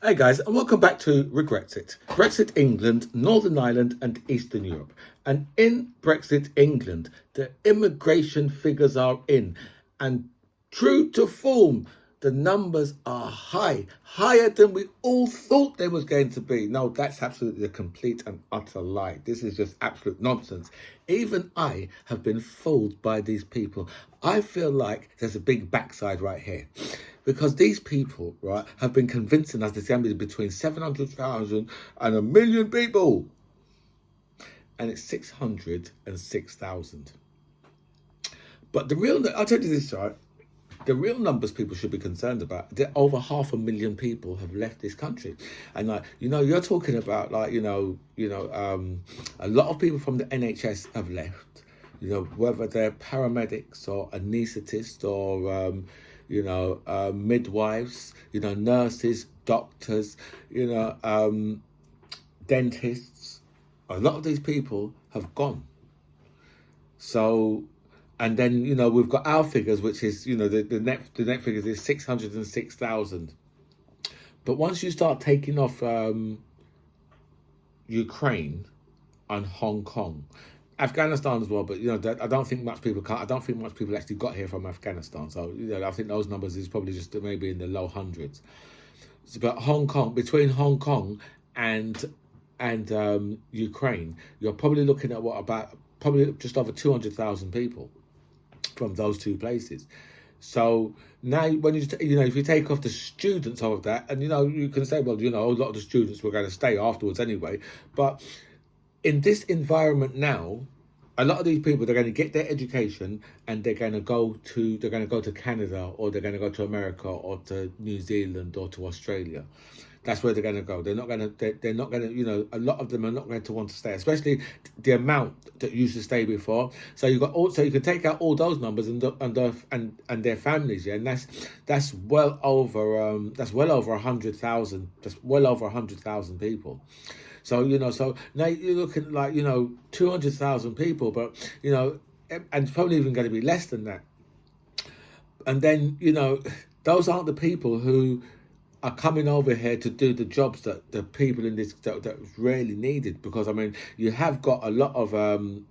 Hey guys, and welcome back to Brexit. Brexit England, Northern Ireland, and Eastern Europe. And in Brexit England, the immigration figures are in. And true to form, the numbers are high, higher than we all thought they was going to be. No, that's absolutely a complete and utter lie. This is just absolute nonsense. Even I have been fooled by these people. I feel like there's a big backside right here. Because these people, right, have been convincing us there's going to be between 700,000 and 1,000,000 people. And it's 606,000. But I'll tell you this, right? The real numbers people should be concerned about, that over 500,000 people have left this country. And you're talking about a lot of people from the NHS have left, whether they're paramedics or anaesthetists or, midwives, nurses, doctors, dentists. A lot of these people have gone. So, and then, we've got our figures, which is, the net figures is 606,000. But once you start taking off Ukraine and Hong Kong, Afghanistan as well, but I don't think much people actually got here from Afghanistan. So I think those numbers is probably just maybe in the low hundreds. But between Hong Kong and Ukraine, you're probably looking at probably just over 200,000 people from those two places. So now, when if you take off the students of that, and you can say, well, a lot of the students were going to stay afterwards anyway, but in this environment now, a lot of these people, they're going to get their education and they're going to go to Canada, or they're going to go to America, or to New Zealand, or to Australia. That's where they're going to go. They're not going to, a lot of them are not going to want to stay, especially the amount that used to stay before. So you can take out all those numbers and their families, yeah, and that's well over 100,000. That's well over 100,000 people. So so now you're looking at 200,000 people, but and it's probably even going to be less than that. And then those aren't the people who are coming over here to do the jobs that the people in this that really needed. Because you have got a lot of obviously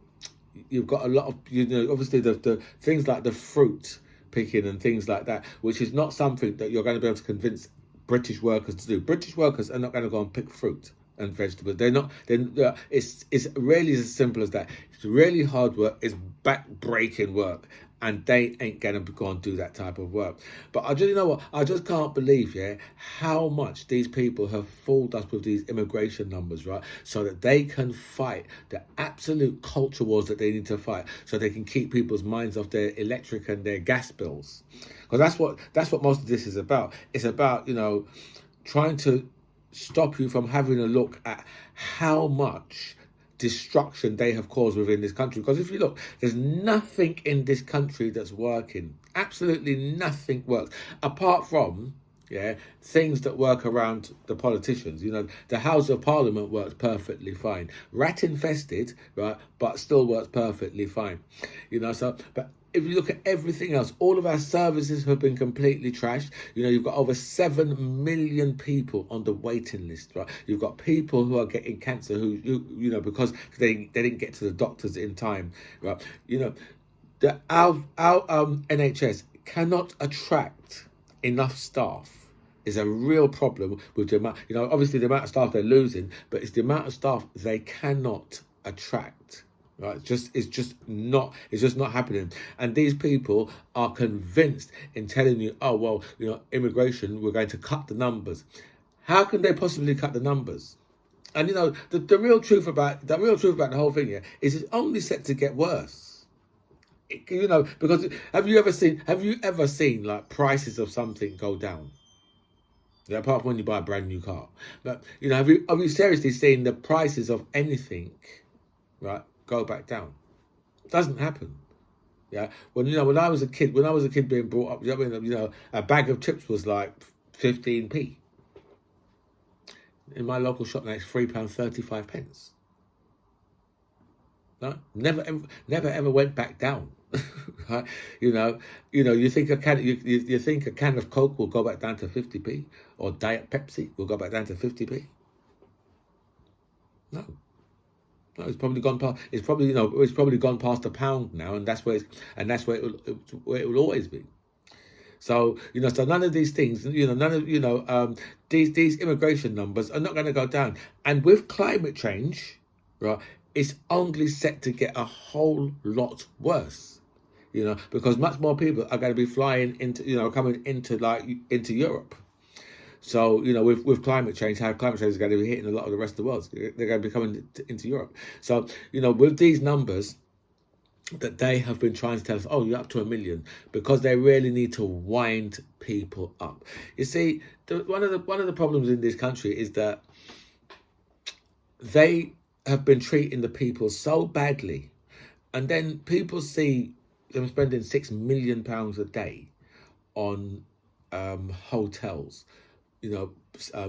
the things like the fruit picking and things like that, which is not something that you're going to be able to convince British workers to do. British workers are not going to go and pick fruit and vegetables. It's really as simple as that. It's really hard work. It's back-breaking work, and they ain't gonna go and do that type of work. But I just can't believe, how much these people have fooled us with these immigration numbers, right? So that they can fight the absolute culture wars that they need to fight, so they can keep people's minds off their electric and their gas bills. Because that's what most of this is about. It's about trying to stop you from having a look at how much destruction they have caused within this country. Because if you look, there's nothing in this country that's working. Absolutely nothing works, apart from things that work around the politicians. The House of Parliament works perfectly fine, rat infested, right, but still works perfectly fine. But if you look at everything else, all of our services have been completely trashed. You've got over 7 million people on the waiting list, right? You've got people who are getting cancer because they didn't get to the doctors in time, right? Our NHS cannot attract enough staff. Is a real problem with the amount, obviously the amount of staff they're losing, but it's the amount of staff they cannot attract. Right, it's just not happening. And these people are convinced in telling you, oh well, immigration, we're going to cut the numbers. How can they possibly cut the numbers? And the real truth about the whole thing here is it's only set to get worse. Because have you ever seen like prices of something go down? Yeah, apart from when you buy a brand new car. But have you seriously seen the prices of anything, right, go back down? Doesn't happen. Yeah. When I was a kid being brought up, a bag of chips was like 15p. In my local shop now, it's £3.35. No, never ever went back down. Right? You think a can you think a can of Coke will go back down to 50p, or Diet Pepsi will go back down to 50p? No. No, it's probably gone past. It's probably it's probably gone past a pound now, and that's where where it will always be. So so none of these things, none of these immigration numbers are not going to go down. And with climate change, right, it's only set to get a whole lot worse. Because much more people are going to be flying into, coming into Europe. So, with climate change, how climate change is going to be hitting a lot of the rest of the world. They're going to be coming into Europe. So, with these numbers that they have been trying to tell us, oh, you're up to 1 million, because they really need to wind people up. You see, one of the problems in this country is that they have been treating the people so badly, and then people see them spending £6 million a day on hotels,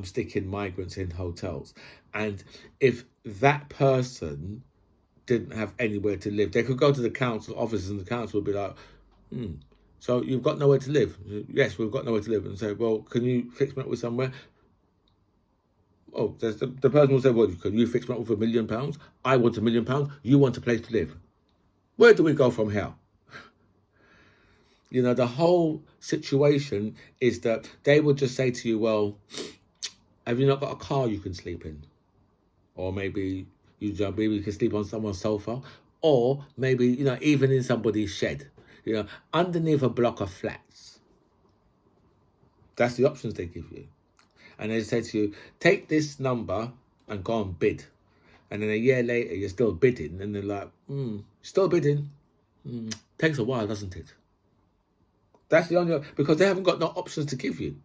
sticking migrants in hotels. And if that person didn't have anywhere to live, they could go to the council offices, and the council would be like, so you've got nowhere to live? Yes, we've got nowhere to live. And say, well, can you fix me up with somewhere? Oh, the person will say, well, can you fix me up with £1 million? I want £1 million. You want a place to live. Where do we go from here? The whole situation is that they would just say to you, well, have you not got a car you can sleep in? Or maybe you can sleep on someone's sofa, or maybe, even in somebody's shed, underneath a block of flats. That's the options they give you. And they say to you, take this number and go and bid. And then a year later, you're still bidding. And they're like, still bidding? Takes a while, doesn't it? That's the only, because they haven't got no options to give you,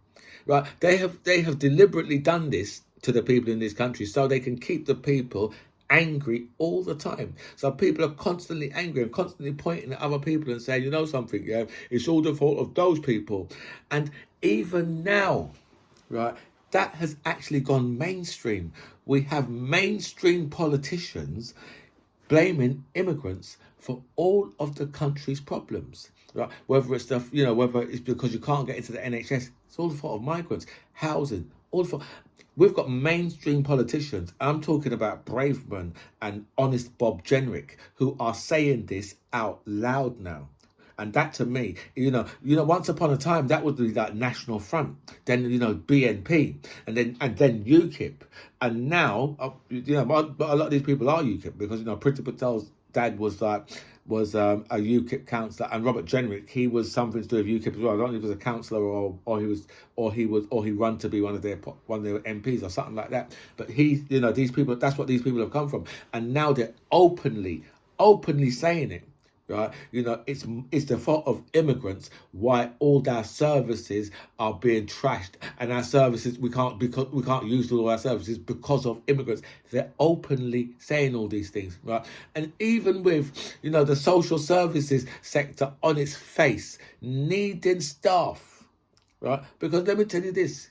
right? They have deliberately done this to the people in this country so they can keep the people angry all the time. So people are constantly angry and constantly pointing at other people and saying, something, it's all the fault of those people. And even now, right, that has actually gone mainstream. We have mainstream politicians blaming immigrants for all of the country's problems. Right? Whether it's whether it's because you can't get into the NHS, it's all the fault of migrants, housing, all the fault. We've got mainstream politicians. I'm talking about Braveman and Honest Bob Jenrick, who are saying this out loud now. And that, to me, once upon a time, that would be like National Front, then BNP, and then UKIP, and now but a lot of these people are UKIP, because Priti Patel's dad was a UKIP councillor, and Robert Jenrick, he was something to do with UKIP as well. I don't know if he was a councillor or he run to be one of their MPs or something like that. But these people, that's what these people have come from, and now they're openly saying it. Right, it's the fault of immigrants why all our services are being trashed, and our services we can't use all our services because of immigrants. They're openly saying all these things, right? And even with the social services sector on its face needing staff, right? Because let me tell you this,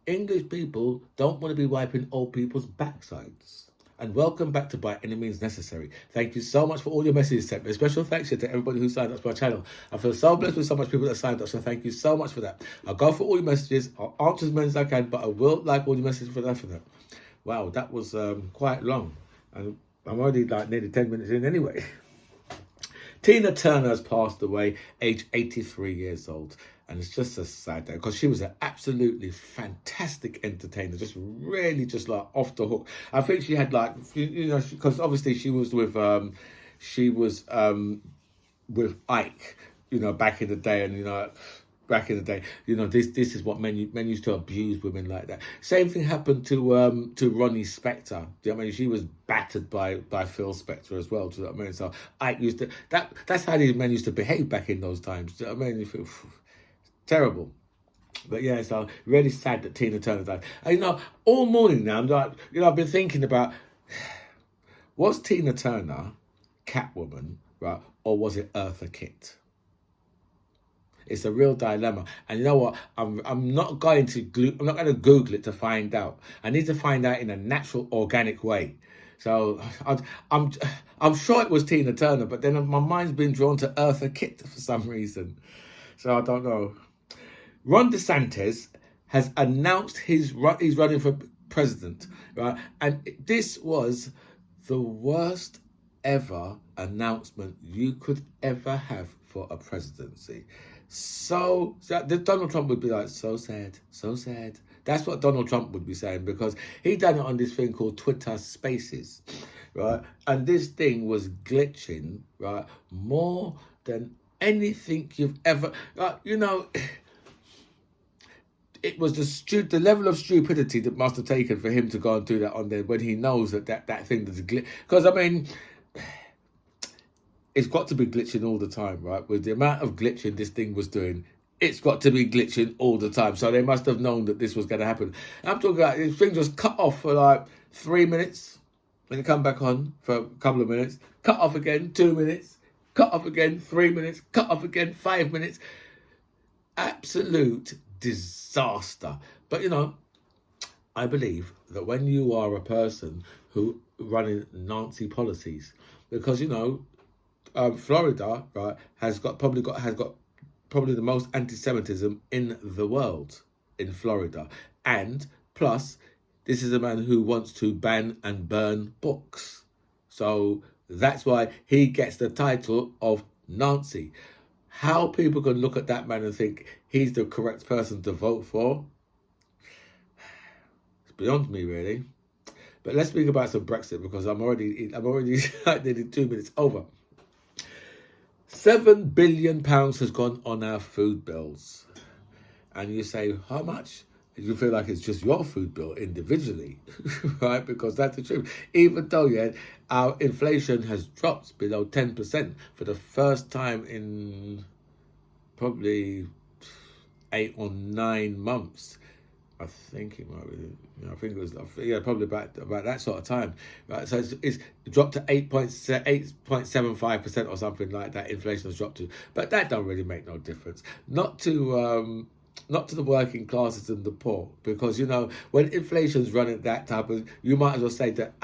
English people don't want to be wiping old people's backsides. And welcome back to By Any Means Necessary. Thank you so much for all your messages sent me. A special thanks to everybody who signed up to my channel. I feel so blessed with so much people that signed up, so thank you so much for that. I'll go for all your messages. I'll answer as many as I can, but I will like all your messages for that. Wow, that was quite long. And I'm already nearly 10 minutes in anyway. Tina Turner has passed away, aged 83 years old. And it's just a sad day, because she was an absolutely fantastic entertainer, just really just off the hook. I think she had because obviously she was with Ike, back in the day, and back in the day, this is what men used to abuse women like that. Same thing happened to Ronnie Spector. Do you know what I mean? She was battered by Phil Spector as well. Do you know what I mean? So Ike used to that's how these men used to behave back in those times. Do you know what I mean? You feel terrible. But yeah, so really sad that Tina Turner died. And, all morning now, I'm like, I've been thinking about, was Tina Turner Catwoman, right, or was it Eartha Kitt? It's a real dilemma. And you know what? I'm not going to Google it to find out. I need to find out in a natural, organic way. So I'm I'm sure it was Tina Turner, but then my mind's been drawn to Eartha Kitt for some reason. So I don't know. Ron DeSantis has announced he's running for president, right? And this was the worst ever announcement you could ever have for a presidency. So Donald Trump would be like, so sad, so sad. That's what Donald Trump would be saying, because he done it on this thing called Twitter Spaces, right? And this thing was glitching, right, more than anything you've ever, you know. It was the level of stupidity that must have taken for him to go and do that on there when he knows that thing does glitch. Because I mean, it's got to be glitching all the time, right? With the amount of glitching this thing was doing, it's got to be glitching all the time. So they must have known that this was going to happen. And I'm talking about this thing was cut off for like 3 minutes, then it come back on for a couple of minutes, cut off again 2 minutes, cut off again 3 minutes, cut off again 5 minutes. Absolute disaster. But you know, I believe that when you are a person who running Nazi policies, because you know, Florida, right, has got probably the most anti-Semitism in the world in Florida, and plus, this is a man who wants to ban and burn books, so that's why he gets the title of Nazi. How people can look at that man and think he's the correct person to vote for, it's beyond me, really. But let's speak about some Brexit, because I'm already like nearly 2 minutes over. £7 billion has gone on our food bills. And you say, how much? You feel like it's just your food bill individually, right? Because that's the truth. Even though, yeah, our inflation has dropped below 10% for the first time in probably 8 or 9 months. I think it might be, you know, I think it was, yeah, probably about that sort of time, right? So it's dropped to 8.75% or something like that. Inflation has dropped to, but that don't really make no difference. Not to the working classes and the poor, because you know, when inflation's running that type of, you might as well say that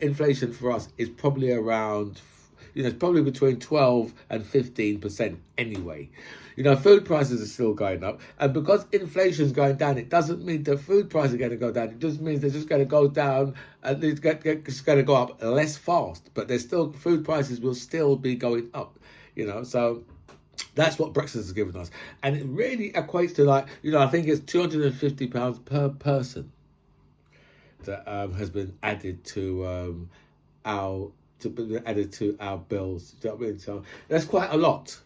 inflation for us is probably around, you know, it's probably between 12 and 15% anyway. You know, food prices are still going up, and because inflation's going down, it doesn't mean that food prices are going to go down. It just means they're just going to go down, and it's going to go up less fast. But food prices will still be going up. You know, so that's what Brexit has given us, and it really equates to, like, you know, I think it's £250 per person that has been added to our bills. Do you know what I mean? So that's quite a lot.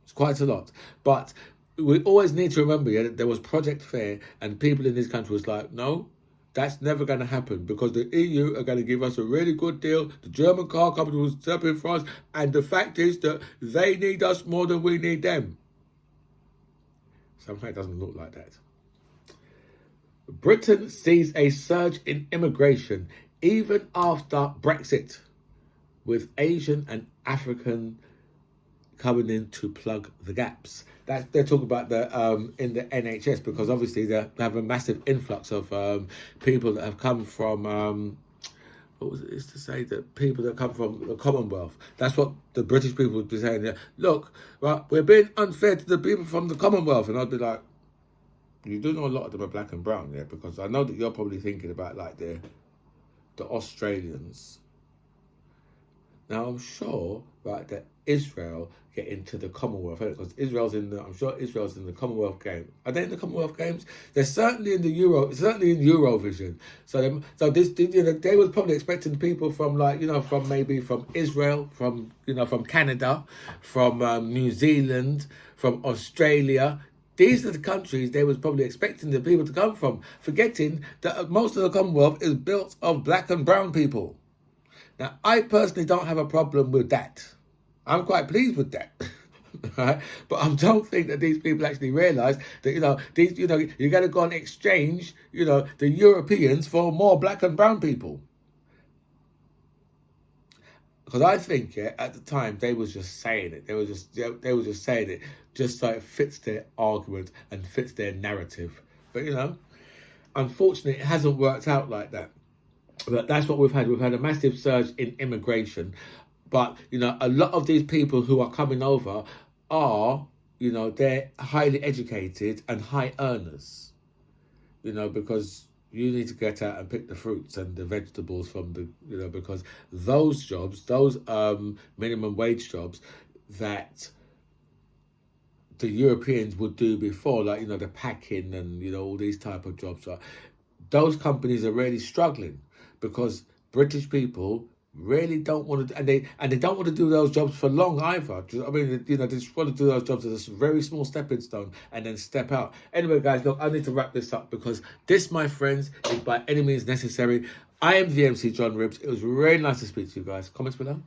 It's quite a lot. But we always need to remember, yeah, that there was Project Fair, and people in this country was like, no, that's never going to happen, because the EU are going to give us a really good deal. The German car company will step in for us, and the fact is that they need us more than we need them. Sometimes it doesn't look like that. Britain sees a surge in immigration even after Brexit, with Asian and African coming in to plug the gaps. They're talking about in the NHS, because obviously they have a massive influx of people that have come from what was it is to say, that people that come from the Commonwealth. That's what the British people would be saying. Yeah, look, right, we're being unfair to the people from the Commonwealth, and I'd be like, you do know a lot of them are black and brown, yeah, because I know that you're probably thinking about like the Australians. Now I'm sure, right, that Israel get into the Commonwealth, because I'm sure Israel's in the Commonwealth game. Are they in the Commonwealth Games? They're certainly in the certainly in Eurovision. So this, you know, they were probably expecting people from, like, you know, from Israel, from, you know, from Canada, from New Zealand, from Australia. These are the countries they was probably expecting the people to come from, forgetting that most of the Commonwealth is built of black and brown people. Now, I personally don't have a problem with that. I'm quite pleased with that. Right? But I don't think that these people actually realise that, you know, you got to go and exchange, you know, the Europeans for more black and brown people. Because I think, yeah, at the time they was just saying it. They were just saying it just so it fits their argument and fits their narrative. But, you know, unfortunately, it hasn't worked out like that. But that's what we've had. We've had a massive surge in immigration. But, you know, a lot of these people who are coming over are, you know, they're highly educated and high earners, you know, because you need to get out and pick the fruits and the vegetables from the, you know, because those jobs, those minimum wage jobs that the Europeans would do before, like, you know, the packing and, you know, all these type of jobs, those companies are really struggling because British people really don't want to, and they don't want to do those jobs for long either. I mean, you know, they just want to do those jobs as a very small stepping stone and then step out. Anyway, guys, look, I need to wrap this up because this, my friends, is by any means necessary. I am the MC John Ribs. It was really nice to speak to you guys. Comments below.